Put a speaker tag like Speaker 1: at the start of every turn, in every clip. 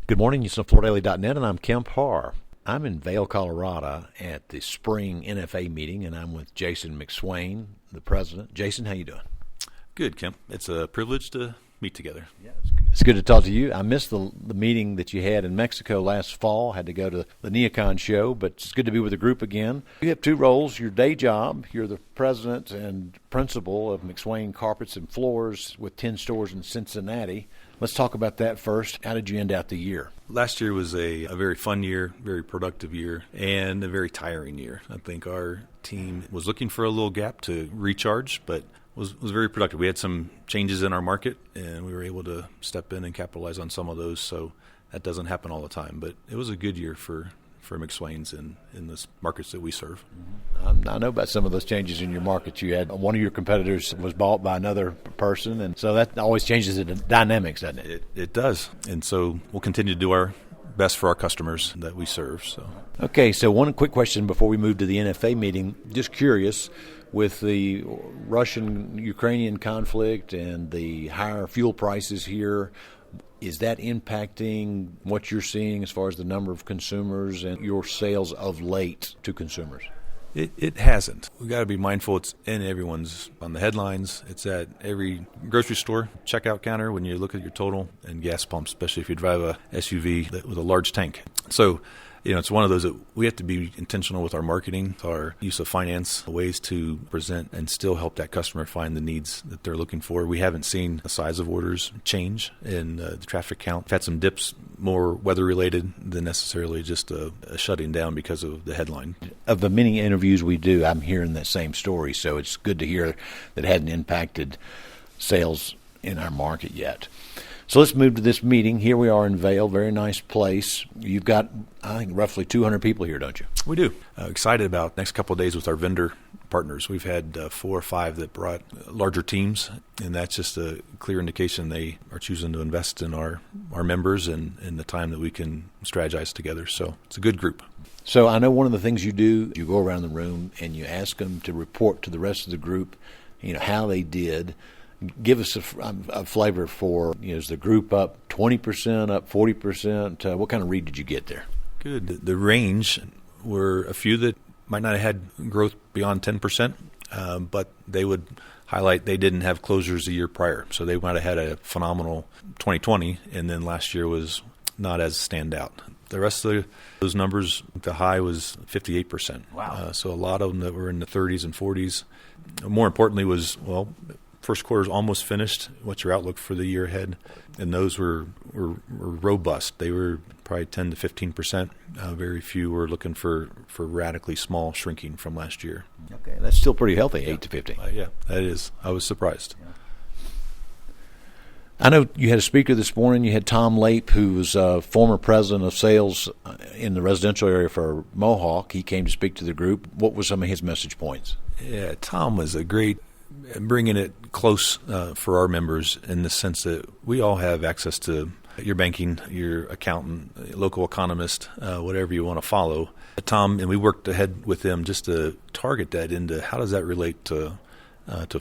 Speaker 1: Good morning, you're on FloorDaily.net, and I'm Kemp Harr. I'm in Vail, Colorado at the spring NFA meeting, and I'm with Jason McSwain, the president. Jason, how you doing?
Speaker 2: Good, Kemp. It's a privilege to meet together.
Speaker 1: Yeah, it's good to talk to you. I missed the meeting that you had in Mexico last fall. Had to go to the Neocon show, but it's good to be with the group again. You have two roles. Your day job, you're the president and principal of McSwain Carpets and Floors with 10 stores in Cincinnati. Let's talk about that first. How did you end out the year?
Speaker 2: Last year was a very fun year, very productive year, and a very tiring year. I think our team was looking for a little gap to recharge, but was very productive. We had some changes in our market, and we were able to step in and capitalize on some of those, so that doesn't happen all the time. But it was a good year for McSwain's in the markets that we serve.
Speaker 1: I know about some of those changes in your market. You had one of your competitors was bought by another person, and so that always changes the dynamics, doesn't it?
Speaker 2: It does, and so we'll continue to do our best for our customers that we serve. So,
Speaker 1: okay, so one quick question before we move to the NFA meeting. Just curious, with the Russian-Ukrainian conflict and the higher fuel prices here, is that impacting what you're seeing as far as the number of consumers and your sales of late to consumers?
Speaker 2: It hasn't. We've got to be mindful. It's in everyone's, on the headlines. It's at every grocery store, checkout counter when you look at your total, and gas pumps, especially if you drive a SUV with a large tank. So, it's one of those that we have to be intentional with our marketing, our use of finance, ways to present and still help that customer find the needs that they're looking for. We haven't seen the size of orders change in the traffic count. We've had some dips, more weather-related than necessarily just a shutting down because of the headline.
Speaker 1: Of the many interviews we do, I'm hearing that same story, so it's good to hear that it hadn't impacted sales in our market yet. So let's move to this meeting. Here we are in Vail, very nice place. You've got, I think, roughly 200 people here, don't you?
Speaker 2: We do. Excited about the next couple of days with our vendor partners. We've had 4 or 5 that brought larger teams, and that's just a clear indication they are choosing to invest in our members and the time that we can strategize together. So it's a good group.
Speaker 1: So I know one of the things you do, you go around the room and you ask them to report to the rest of the group, how they did. Give us a flavor for, is the group up 20%, up 40%? What kind of read did you get there?
Speaker 2: Good. The range were a few that might not have had growth beyond 10%, but they would highlight they didn't have closures a year prior. So they might have had a phenomenal 2020, and then last year was not as standout. The rest of those numbers, the high was 58%.
Speaker 1: Wow.
Speaker 2: So a lot of them that were in the 30s and 40s. More importantly was, first quarter's almost finished. What's your outlook for the year ahead? And those were robust. They were probably 10 to 15%. Very few were looking for radically small shrinking from last year.
Speaker 1: Okay, that's still pretty healthy, 8 to 15.
Speaker 2: Yeah, that is. I was surprised.
Speaker 1: Yeah. I know you had a speaker this morning. You had Tom Lape, who was former president of sales in the residential area for Mohawk. He came to speak to the group. What were some of his message points?
Speaker 2: Yeah, Tom was a great bringing it close for our members in the sense that we all have access to your banking, your accountant, local economist, whatever you want to follow. Tom, and we worked ahead with them just to target that into how does that relate to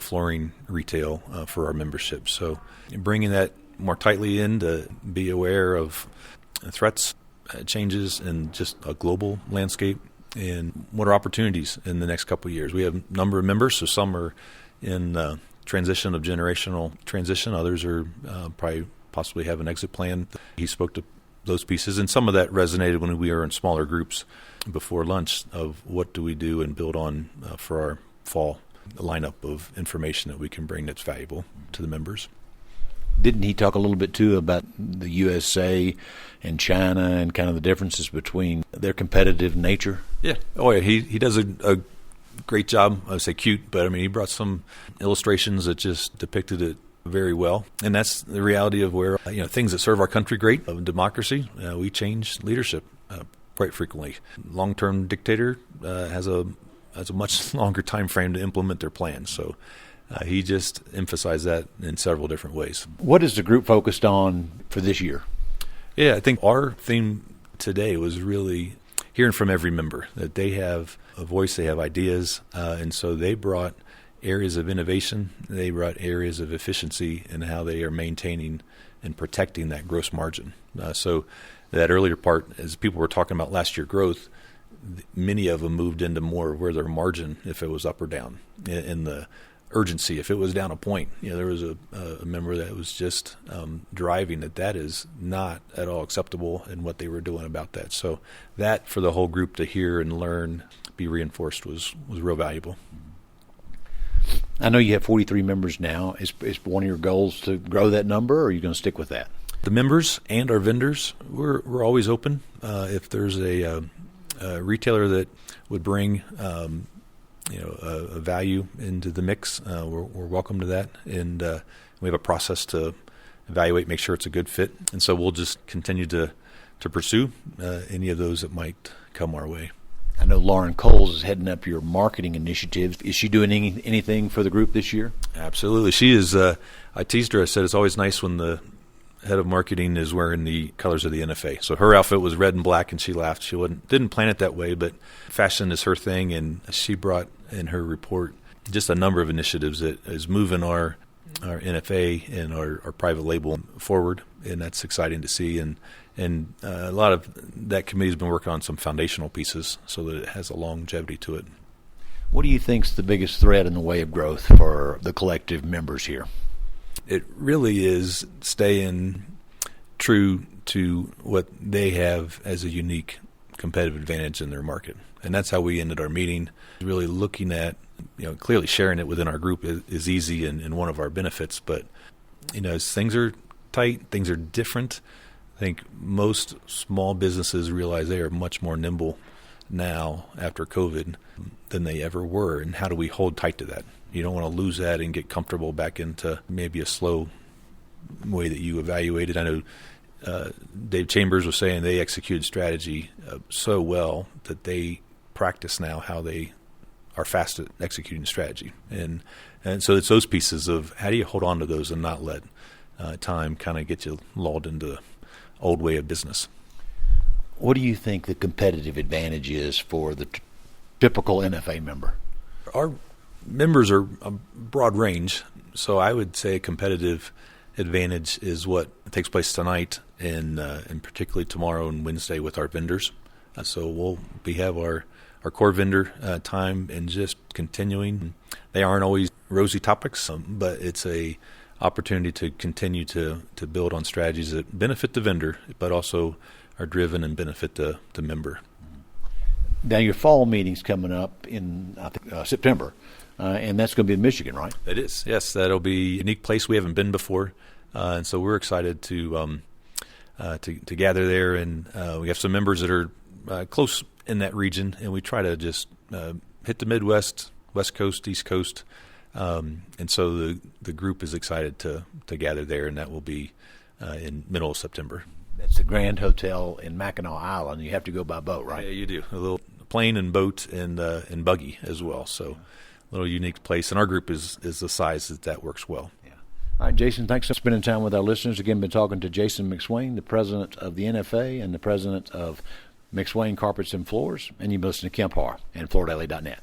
Speaker 2: flooring retail for our membership. So bringing that more tightly in to be aware of threats, changes, and just a global landscape, and what are opportunities in the next couple of years. We have a number of members, so some are in generational transition. Others are probably possibly have an exit plan. He spoke to those pieces, and some of that resonated when we were in smaller groups before lunch of what do we do and build on for our fall lineup of information that we can bring that's valuable to the members.
Speaker 1: Didn't he talk a little bit, too, about the USA and China and kind of the differences between their competitive nature?
Speaker 2: Yeah. Oh, yeah. He does a great job. I would say cute, but he brought some illustrations that just depicted it very well. And that's the reality of where, things that serve our country great, of democracy, we change leadership quite frequently. Long-term dictator has a much longer time frame to implement their plans. So he just emphasized that in several different ways.
Speaker 1: What is the group focused on for this year?
Speaker 2: Yeah, I think our theme today was really hearing from every member that they have a voice, they have ideas, and so they brought areas of innovation, they brought areas of efficiency in how they are maintaining and protecting that gross margin. So that earlier part, as people were talking about last year growth, many of them moved into more where their margin, if it was up or down, in the urgency. If it was down a point, there was a member that was just driving that is not at all acceptable in what they were doing about that. So that for the whole group to hear and learn, be reinforced was real valuable.
Speaker 1: I know you have 43 members now. Is one of your goals to grow that number, or are you going to stick with that?
Speaker 2: The members and our vendors, we're always open. If there's a retailer that would bring a value into the mix, we're welcome to that, and we have a process to evaluate, make sure it's a good fit, and so we'll just continue to pursue any of those that might come our way.
Speaker 1: I know Lauren Coles is heading up your marketing initiatives. Is she doing anything for the group this year?
Speaker 2: Absolutely. She is. I teased her. I said it's always nice when the head of marketing is wearing the colors of the NFA. So her outfit was red and black, and she laughed. She didn't plan it that way, but fashion is her thing, and she brought in her report just a number of initiatives that is moving our NFA and our private label forward, and that's exciting to see. And a lot of that committee's been working on some foundational pieces so that it has a longevity to it.
Speaker 1: What do you think's the biggest threat in the way of growth for the collective members here?
Speaker 2: It really is staying true to what they have as a unique competitive advantage in their market. And that's how we ended our meeting, really looking at, clearly sharing it within our group is easy and one of our benefits. But, as things are tight, things are different. I think most small businesses realize they are much more nimble now after COVID than they ever were. And how do we hold tight to that? You don't want to lose that and get comfortable back into maybe a slow way that you evaluated. I know Dave Chambers was saying they executed strategy so well that they practice now how they are fast at executing strategy. And so it's those pieces of how do you hold on to those and not let time kind of get you lulled into the old way of business.
Speaker 1: What do you think the competitive advantage is for the typical NFA member?
Speaker 2: Our members are a broad range, so I would say competitive advantage is what takes place tonight and particularly tomorrow and Wednesday with our vendors. So we have our core vendor time and just continuing. They aren't always rosy topics, but it's a opportunity to continue to build on strategies that benefit the vendor, but also are driven and benefit the member.
Speaker 1: Now your fall meeting's coming up in September, and that's going to be in Michigan, right?
Speaker 2: It is, yes. That'll be a unique place we haven't been before, and so we're excited to gather there. And we have some members that are close in that region, and we try to just hit the Midwest, West Coast, East Coast. And so the group is excited to gather there, and that will be in middle of September.
Speaker 1: That's the Grand Hotel in Mackinac Island. You have to go by boat, right?
Speaker 2: Yeah, you do. A little plane and boat and buggy as well. So a little unique place, and our group is the size that works well.
Speaker 1: Yeah. All right, Jason, thanks for spending time with our listeners. Again, been talking to Jason McSwain, the president of the NFA and the president of McSwain Carpets and Floors, and you've been listening to Kemp Harr and FloorDaily.net.